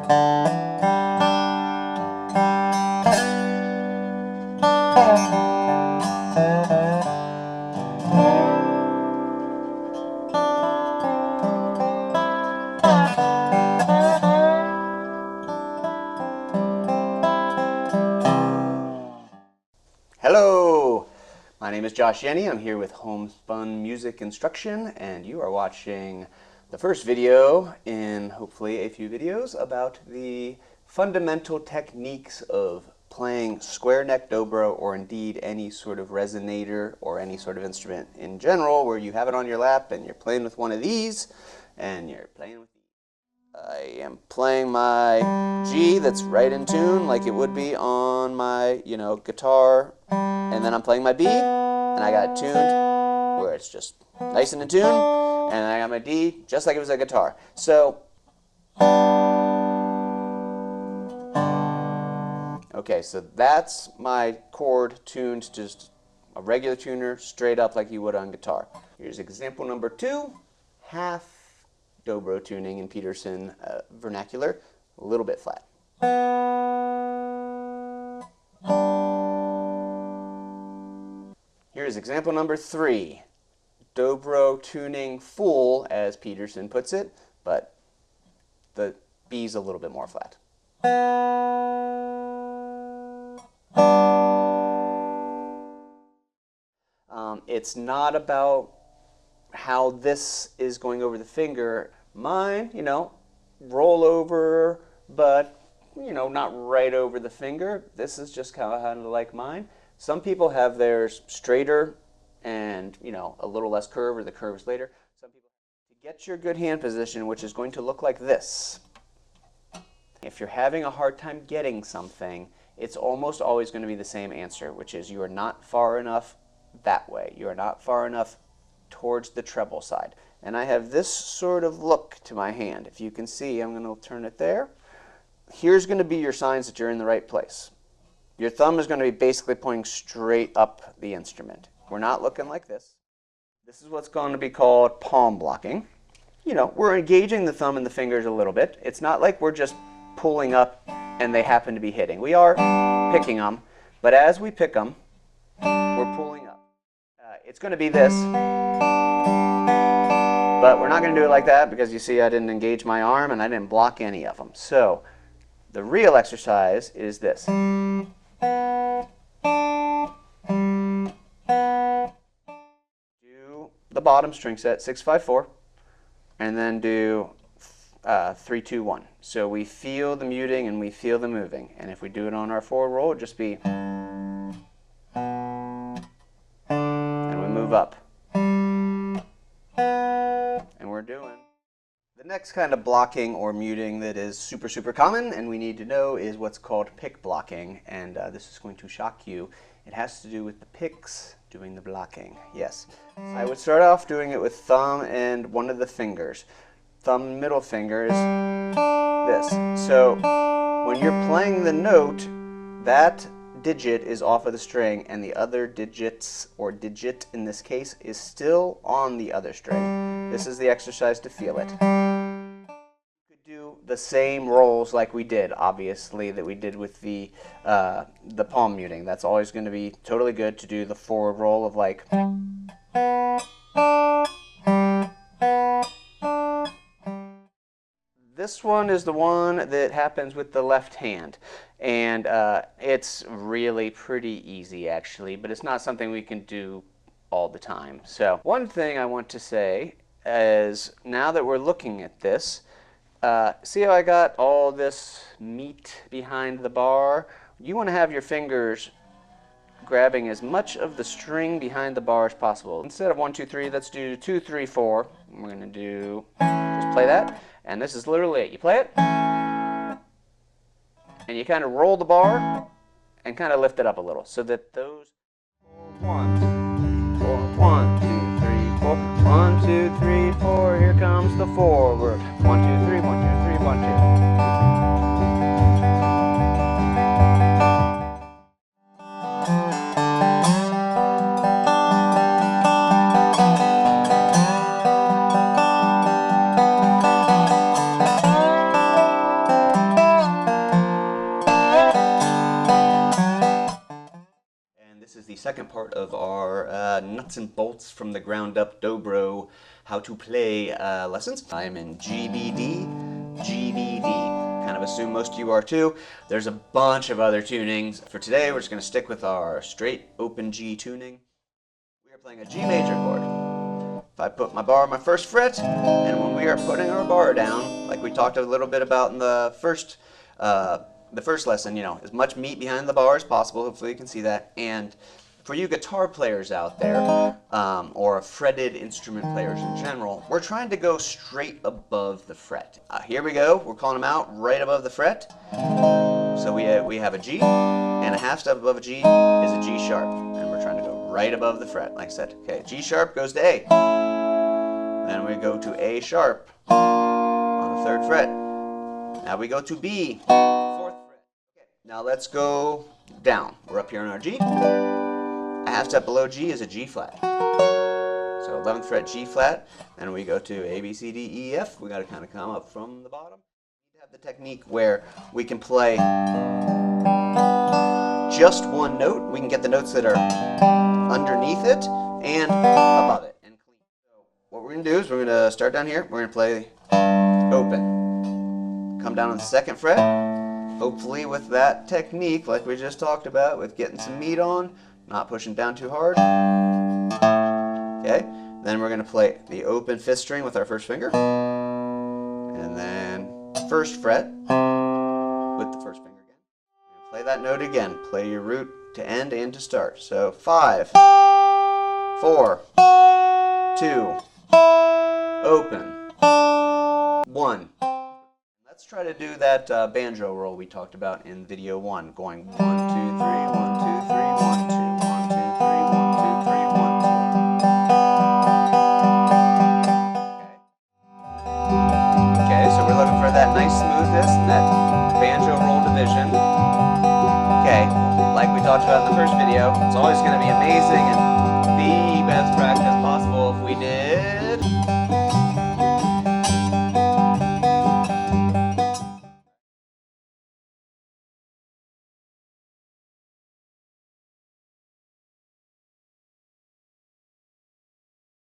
Hello, my name is Josh Yenne. I'm here with Homespun Music Instruction, and you are watching the first video in hopefully a few videos about the fundamental techniques of playing square neck dobro, or indeed any sort of resonator or any sort of instrument in general where you have it on your lap and you're playing with one of these and you're playing with I am playing my G that's right in tune like it would be on my, guitar, and then I'm playing my B and I got it tuned where it's just nice and in tune, and I got my D just like it was a guitar. So, okay, so that's my chord tuned just a regular tuner straight up like you would on guitar. Here's example number 2, half dobro tuning in Peterson vernacular, a little bit flat. Here's example number 3, dobro tuning full, as Peterson puts it, but the B's a little bit more flat. It's not about how this is going over the finger. Mine, roll over, but, not right over the finger. This is just kind of like mine. Some people have theirs straighter and, a little less curve, or the curve is later. Some people, to get your good hand position, which is going to look like this, if you're having a hard time getting something, it's almost always going to be the same answer, which is you are not far enough that way. You are not far enough towards the treble side. And I have this sort of look to my hand. If you can see, I'm going to turn it there. Here's going to be your signs that you're in the right place. Your thumb is going to be basically pointing straight up the instrument. We're not looking like this. This is what's going to be called palm blocking. We're engaging the thumb and the fingers a little bit. It's not like we're just pulling up and they happen to be hitting. We are picking them, but as we pick them, we're pulling up. It's going to be this, but we're not going to do it like that because you see I didn't engage my arm and I didn't block any of them. So the real exercise is this. Do the bottom string set, 6-5-4, and then do 3-2-1. So we feel the muting and we feel the moving. And if we do it on our forward roll, it'll just be, and we move up. And we're doing. The next kind of blocking or muting that is super, super common and we need to know is what's called pick blocking. And this is going to shock you. It has to do with the picks doing the blocking. Yes. I would start off doing it with thumb and one of the fingers. Thumb and middle finger is this. So when you're playing the note, that digit is off of the string and the other digits, or digit in this case, is still on the other string. This is the exercise to feel it. You could do the same rolls like we did, obviously, that we did with the palm muting. That's always going to be totally good to do the forward roll of like. This one is the one that happens with the left hand, and it's really pretty easy actually, but it's not something we can do all the time. So one thing I want to say is, now that we're looking at this, see how I got all this meat behind the bar? You want to have your fingers grabbing as much of the string behind the bar as possible. Instead of 1, 2, 3, let's do 2, 3, 4. We're going to do, just play that. And this is literally it. You play it, and you kind of roll the bar and kind of lift it up a little so that those 1, 2, 4, 1, 2, 3, 4, 1, 2, 3, 4. Here comes the forward. 1, 2, 3, 1, 2, 3, 1, 2. second part of our nuts and bolts from the ground up Dobro how to play lessons. I am in GBDGBD. Kind of assume most of you are too. There's a bunch of other tunings. For today, we're just going to stick with our straight open G tuning. We are playing a G major chord. If I put my bar on my first fret, and when we are putting our bar down, like we talked a little bit about in the first lesson, you know, as much meat behind the bar as possible. Hopefully you can see that. And for you guitar players out there, or fretted instrument players in general, we're trying to go straight above the fret. Here we go. We're calling them out right above the fret. So we have a G, and a half step above a G is a G sharp, and we're trying to go right above the fret, like I said. Okay, G sharp goes to A. Then we go to A sharp on the 3rd fret. Now we go to B, 4th fret. Okay, now let's go down. We're up here on our G. A half step below G is a G flat. So 11th fret G flat. Then we go to A, B, C, D, E, F. We got to kind of come up from the bottom. We have the technique where we can play just one note. We can get the notes that are underneath it and above it and clean. So what we're going to do is we're going to start down here. We're going to play open. Come down on the 2nd fret. Hopefully with that technique, like we just talked about, with getting some meat on, not pushing down too hard. Okay, then we're going to play the open 5th string with our first finger. And then 1st fret with the 1st finger again. Play that note again. Play your root to end and to start. So 5, 4, 2, open, 1. Let's try to do that banjo roll we talked about in video 1, going 1, 2, 3, 1, 2, 3, 1, 2, 1, 2, 1, 2, 3, 1, 2. Okay, so we're looking for that nice smoothness and that banjo roll division. Okay, like we talked about in the first video, it's always going to be amazing and the best practice possible if we did